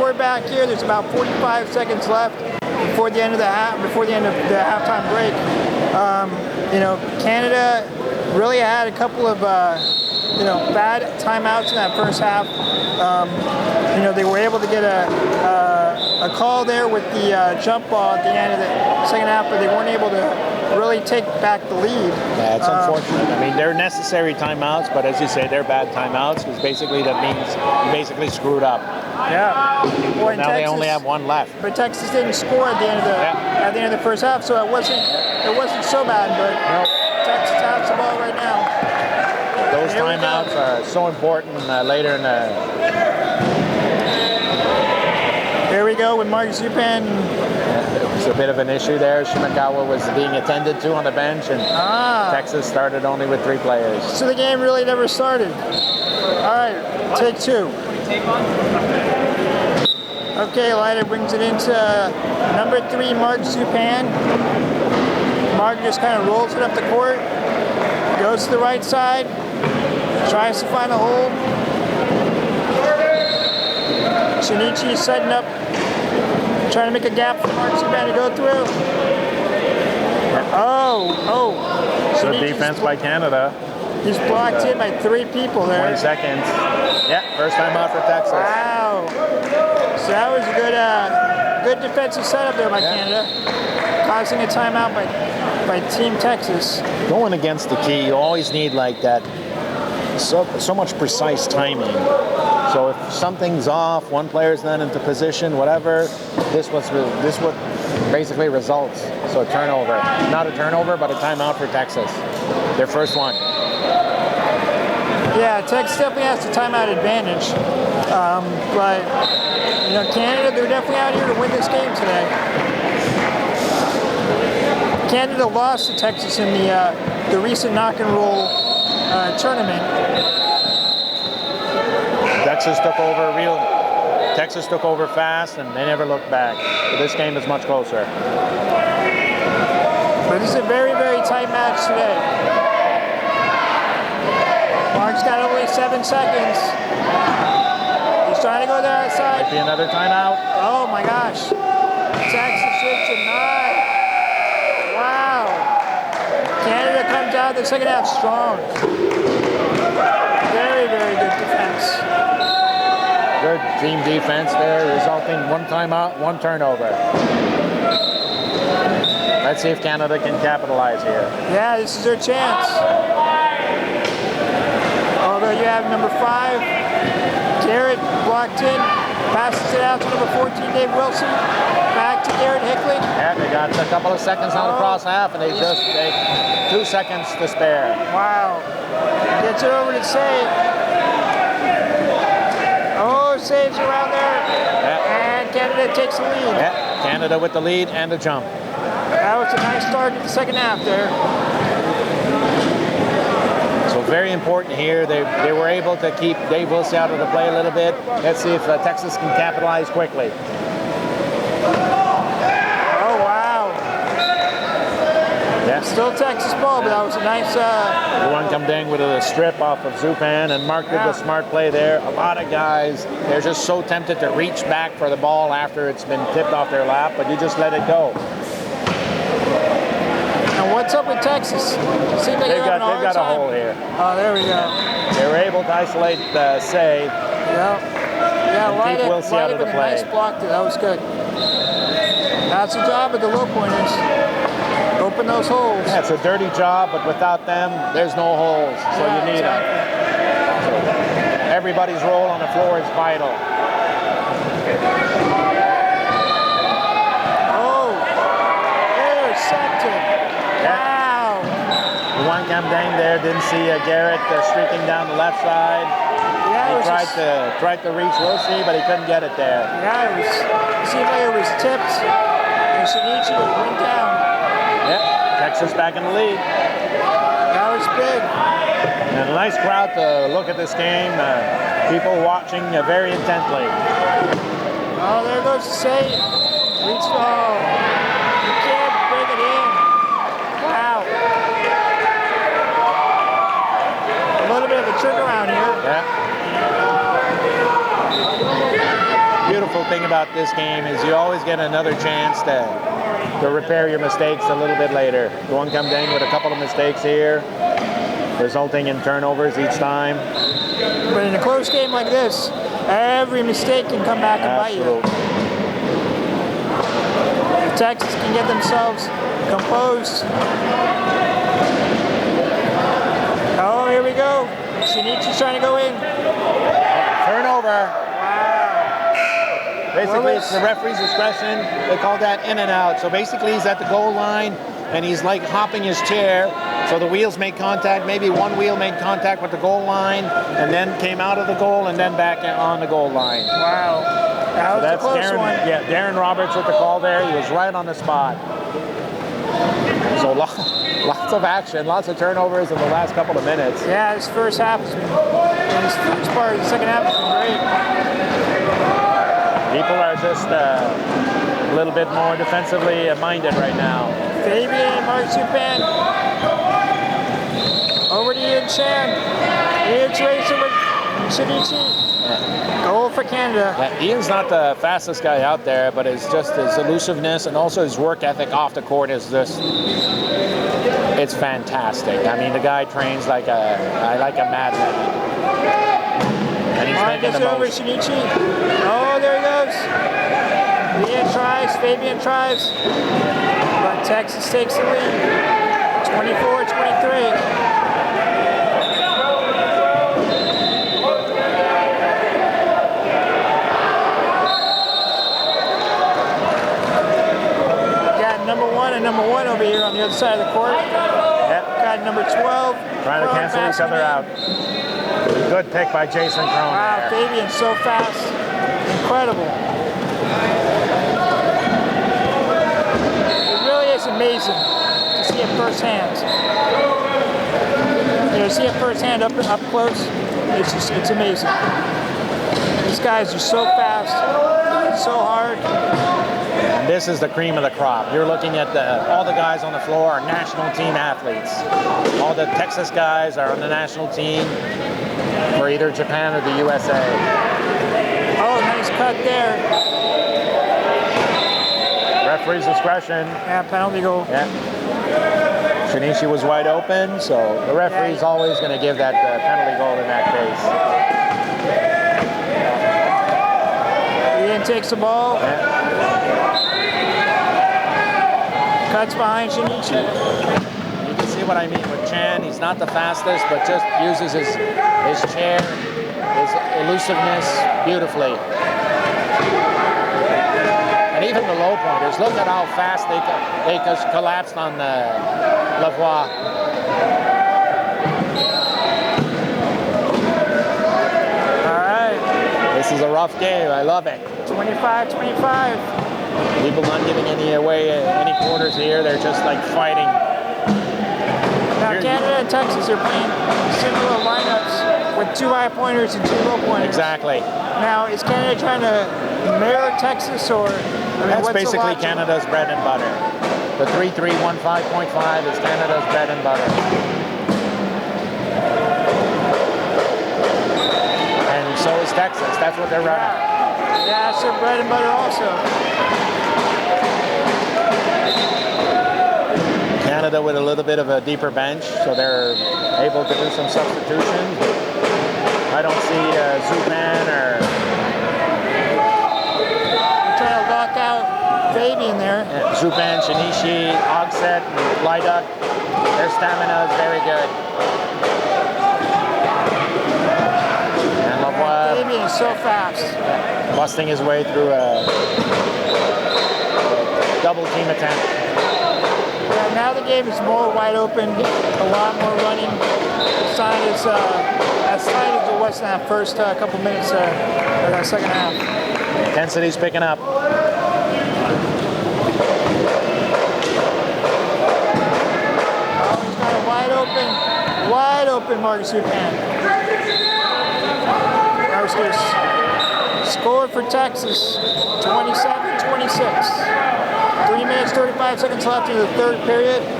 we're back here. There's about 45 seconds left before the end of the halftime break. Canada really had a couple of bad timeouts in that first half. They were able to get a call there with the jump ball at the end of the second half, but they weren't able to really take back the lead. Yeah, it's unfortunate. I mean, they're necessary timeouts, but as you say, they're bad timeouts because basically that means you basically screwed up. Yeah. Well, now they only have one left. But Texas didn't score at the end of the first half, so it wasn't so bad. But Texas has the ball right now. Those timeouts are so important later in the. Here we go with Mark Zupan. It's a bit of an issue there. Shimakawa was being attended to on the bench, and Texas started only with 3 players. So the game really never started. All right, take 2. Okay, Leiter brings it into number 3, Mark Zupan. Mark just kind of rolls it up the court, goes to the right side, tries to find a hole. Shinichi setting up, trying to make a gap for Mark Zupan to go through. Good defense by Canada. He's blocked in by 3 people there. 20 seconds. Yeah, first time out for Texas. Wow. So that was a good defensive setup there by Canada, causing a timeout by Team Texas. Going against the key, you always need like that so much precise timing. So if something's off, one player's not into position, whatever, this what basically results. So a turnover. Not a turnover, but a timeout for Texas. Their first one. Yeah, Texas definitely has the timeout advantage. But Canada, they're definitely out here to win this game today. Canada lost to Texas in the recent knock and roll tournament. Texas took over fast, and they never looked back. But this game is much closer. But this is a very, very tight match today. Mark's got only 7 seconds. He's trying to go there outside. Might be another timeout. Oh my gosh. Texas shoots a 9. Wow. Canada comes out the second half strong. Very, very good defense. Good team defense there, resulting 1 timeout, 1 turnover. Let's see if Canada can capitalize here. Yeah, this is their chance. Although you have number 5, Garrett blocked in, passes it out to number 14, Dave Wilson. Back to Garrett Hickling. Yeah, they got a couple of seconds on across half, and they just take 2 seconds to spare. Wow. Gets it over to Save. Saves around there. Yeah. And Canada takes the lead. Yeah, Canada with the lead and the jump. That was a nice start to the second half there. So very important here. They were able to keep Dave Wilson out of the play a little bit. Let's see if Texas can capitalize quickly. Oh, wow. Yeah. Still Texas ball, but that was a nice... Juan Kamdeng with a strip off of Zupan, and Mark did the smart play there. A lot of guys, they're just so tempted to reach back for the ball after it's been tipped off their lap, but you just let it go. And what's up with Texas? Seems like they've got a hole here. Oh, there we go. They were able to isolate Say. Yeah, keep Wilson out of the play. Nice block there. That was good. That's the job of the low pointers. Open those holes. Yeah, it's a dirty job, but without them, there's no holes. So you need them. So everybody's role on the floor is vital. Oh, intercepted. Wow. Juan Kamdeng there didn't see Garrett streaking down the left side. Yeah, he tried to reach Wilson, but he couldn't get it there. Yeah, it seemed like it was tipped, and Shinichi went down. Yep, Texas back in the lead. That was big. And a nice crowd to look at this game. People watching very intently. Oh, there goes Say. Reach the hole. You can't bring it in. Wow. A little bit of a trick around here. Yeah. beautiful thing about this game is you always get another chance to repair your mistakes a little bit later. One comes in with a couple of mistakes here, resulting in turnovers each time. But in a close game like this, every mistake can come back and bite you. If Texas can get themselves composed. Oh, here we go. Shinichi's trying to go in. Turnover. Wow. Basically, it's the referee's discretion. They call that in and out. So basically, he's at the goal line, and he's like hopping his chair. So the wheels made contact. Maybe one wheel made contact with the goal line, and then came out of the goal, and then back on the goal line. Wow. That was a close Darren, one. yeah, Darren Roberts with the call there. He was right on the spot. So lots of action, lots of turnovers in the last couple of minutes. Yeah, this first half has been, and this first part of the second half has been great. People are just a little bit more defensively minded right now. Fabian and Marzupan. Over to Ian Chan. Ian's racing with Shinichi. Goal for Canada. Yeah, Ian's not the fastest guy out there, but it's just his elusiveness and also his work ethic off the court is just, it's fantastic. I mean, the guy trains like a madman. And he's making the over most. Shinichi. Oh, there he goes. Ian tries, Fabian tries. But Texas takes the lead. 24-23. Number one over here on the other side of the court. Yep. Got number 12. Trying to cancel each other out. Good pick by Jason Crone. Wow, there. Fabian's so fast. Incredible. It really is amazing to see it firsthand. You know, see it firsthand up close. It's amazing. These guys are so fast, so hard. And this is the cream of the crop. You're looking at all the guys on the floor are national team athletes. All the Texas guys are on the national team for either Japan or the USA. Oh, nice cut there. Referee's discretion. Yeah, penalty goal. Yeah. Shinichi was wide open, so the referee's always going to give that penalty goal in that case. Ian takes the ball. Yeah. Cuts behind Shinichi. You can see what I mean with Chan. He's not the fastest, but just uses his chair, his elusiveness beautifully. And even the low pointers, look at how fast they collapsed on Lavoie. All right. This is a rough game. I love it. 25-25. People not giving any quarters here. They're just like fighting. Now Canada and Texas are playing similar lineups with 2 high pointers and 2 low pointers. Exactly. Now is Canada trying to mirror Texas, or That's basically Canada's bread and butter. The 3-3-1-5.5 is Canada's bread and butter. And so is Texas. That's what they're running. Yeah, it's their bread and butter also. Canada with a little bit of a deeper bench, so they're able to do some substitutions. I don't see Zupan or... Trying to lock out Fabian there. Zupan, Shinichi, Ogset, and Lyduk. Their stamina is very good. And Lavoie... Fabian is so fast. Busting his way through a double team attempt. Yeah, now the game is more wide open, a lot more running. The side is as tight as it was in that first couple minutes of that second half. Intensity's picking up. Oh, he's got a wide open Marcus Zupan. Scored for Texas, 27-26. 3 minutes, 35 seconds left in the third period. 3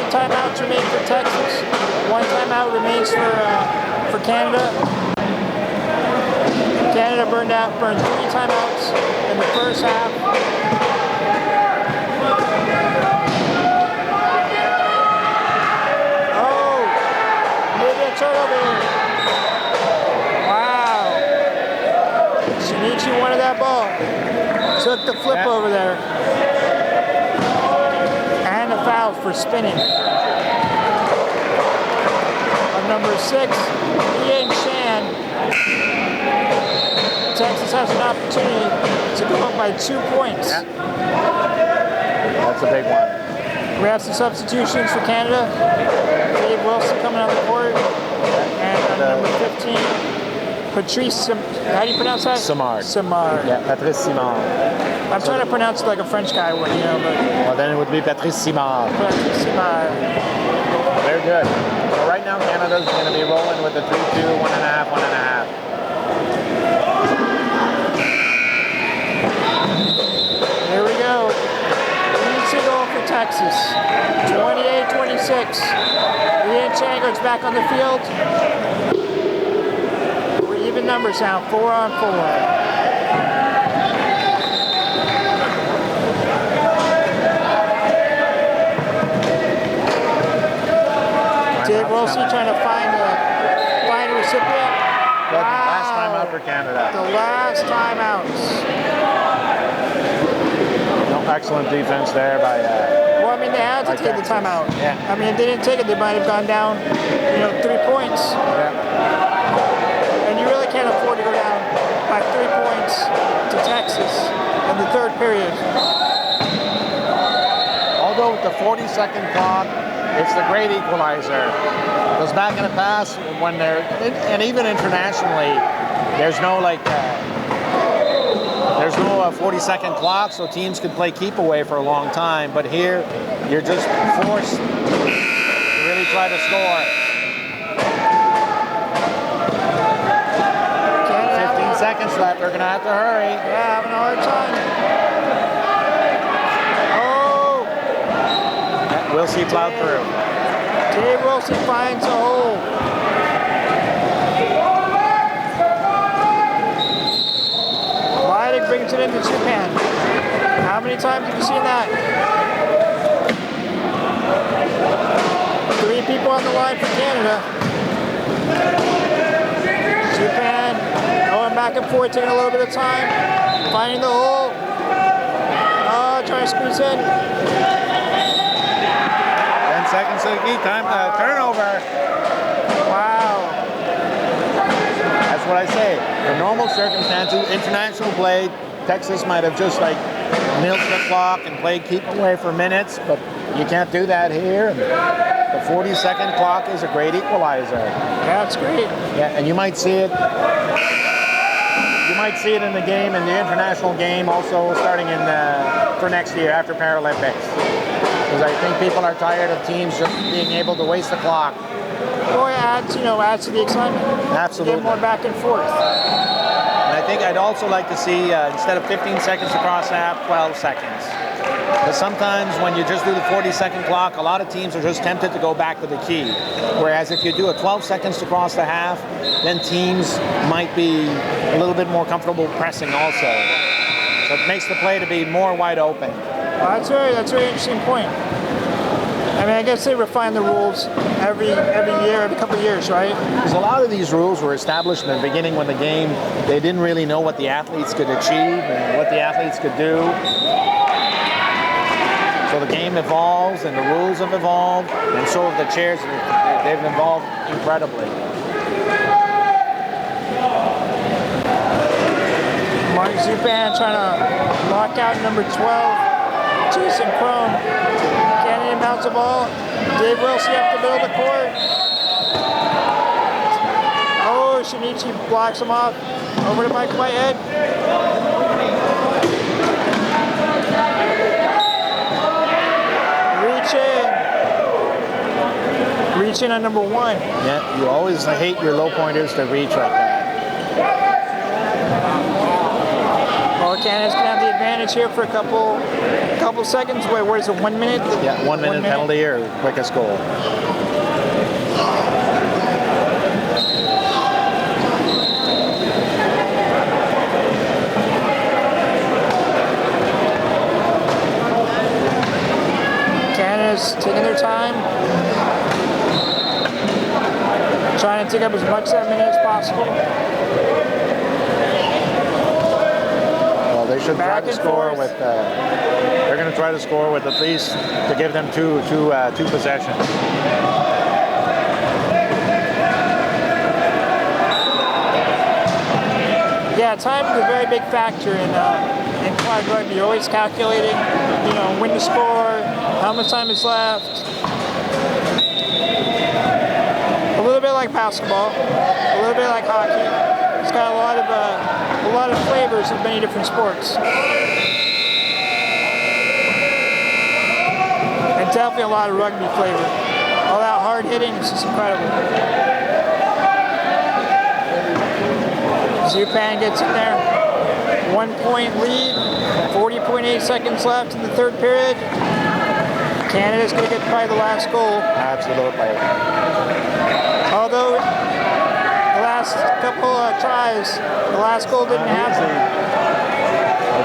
timeouts remain for Texas. 1 timeout remains for Canada. Canada burned 3 timeouts in the first half. Oh, maybe a turnover here. Wow. Shinichi wanted that ball. Took the flip over there. And a foul for spinning. On number 6, Ian Shan. Texas has an opportunity to go up by 2 points. Yeah. That's a big one. We have some substitutions for Canada. Dave Wilson coming on the court. And on number 15, Patrice, how do you pronounce that? Simard. Simard. Yeah, Patrice Simard. I'm trying to pronounce it like a French guy would, but... Well, then it would be Patrice Simard. Patrice Simard. Very good. So right now, Canada's going to be rolling with a 3-2, 1.5, 1.5. Here we go. Easy goal for Texas. 28-26. Ian Chang goes back on the field. We're even numbers now, 4-on-4. Dave Wilson trying to find a recipient. Good. Wow. Last time out for Canada. The last timeouts. No, excellent defense there by. Well, I mean, they had to Like take the Texas. timeout. Yeah. I mean, if they didn't take it, they might have gone down, 3 points. Yeah. And you really can't afford to go down by 3 points to Texas in the third period. Although with the 40-second clock, it's the great equalizer. Because back in the past, when they're, and even internationally, there's no 40-second clock, so teams could play keep away for a long time. But here, you're just forced to really try to score. 15 seconds left. They're going to have to hurry. Yeah, having a hard time. Oh! We'll see plowed through. Dave Wilson finds a hole. Leidig brings it into Japan. How many times have you seen that? 3 people on the line for Canada. Japan going back and forth, taking a little bit of time, finding the hole. Oh, trying to squeeze in. 10 seconds to the key time. Turnover. Wow. That's what I say. In normal circumstances, international play, Texas might have just milked the clock and played keep away for minutes, but you can't do that here. And the 40-second clock is a great equalizer. That's great. Yeah, and you might see it. You might see it in the game, in the international game, also starting for next year after Paralympics. Because I think people are tired of teams just being able to waste the clock. Boy, adds to the excitement. Absolutely. Get more back and forth. And I think I'd also like to see, instead of 15 seconds across half, 12 seconds. Because sometimes when you just do the 40-second clock, a lot of teams are just tempted to go back to the key. Whereas if you do a 12 seconds to cross the half, then teams might be a little bit more comfortable pressing also. So it makes the play to be more wide open. Well, that's a very interesting point. I mean, I guess they refine the rules every year, every couple of years, right? Because a lot of these rules were established in the beginning when the game, they didn't really know what the athletes could achieve and what the athletes could do. So the game evolves and the rules have evolved, and so have the chairs. They've evolved incredibly. Mark Zupan trying to lock out number 12, Jason Crone. Kennedy mounts the ball. Dave Wilson up the middle of the court. Oh, Shinichi blocks him off. Over to Mike Whitehead. Reach in on number 1. Yeah, you always hate your low pointers to reach like that. Well, Canada's going to have the advantage here for a couple seconds. Wait, what is it, 1 minute? Yeah, 1 minute penalty or quickest goal. take up as much of that minute as possible. Well, they should try Back to and score forth. with. They're going to try to score with at least to give them two possessions. Yeah, time is a very big factor in quad rugby. You're always calculating, when to score, how much time is left. A little bit like basketball, a little bit like hockey. It's got a lot of flavors of many different sports, and definitely a lot of rugby flavor. All that hard hitting is just incredible. Zupan gets in there. 1 point lead. 40.8 seconds left in the third period. Canada's going to get probably the last goal. Absolutely. Although the last couple of tries, the last goal didn't happen.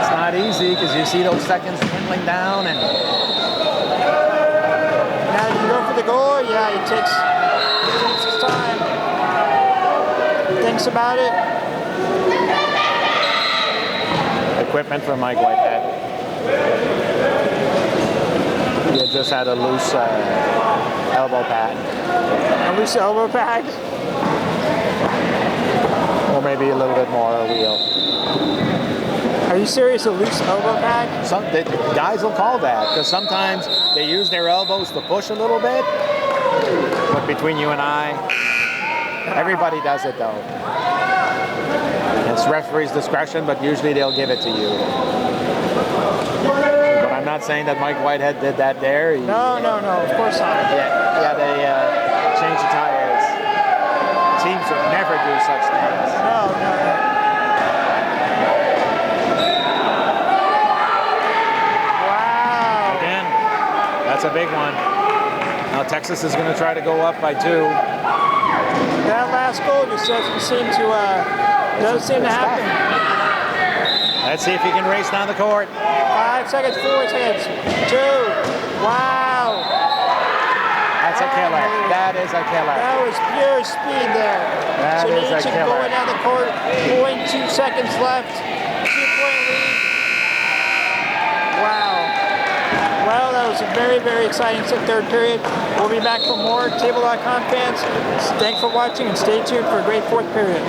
It's not easy because you see those seconds dwindling down, and Now you go for the goal. Yeah, he takes his time. Thinks about it. equipment from Mike Whitehead. He had just had a loose elbow pad. A loose elbow pad? Or maybe a little bit more a wheel. Are you serious? A loose elbow pad? The guys will call that because sometimes they use their elbows to push a little bit. But between you and I, everybody does it though. It's referee's discretion, but usually they'll give it to you. But I'm not saying that Mike Whitehead did that there. No, of course not. Yeah, they changed the tires. Teams would never do such things. No. Wow. Again, that's a big one. Now Texas is going to try to go up by 2. That last goal just doesn't seem to happen. Let's see if he can race down the court. 5 seconds, 4 seconds, 2. Wow. That's a killer. That is a killer. That was pure speed there. That is a Sunichik killer. going down the court, 0.2 seconds left, 2-point lead. Wow. Well, that was a very, very exciting third period. We'll be back for more. Table.com fans, thanks for watching and stay tuned for a great fourth period.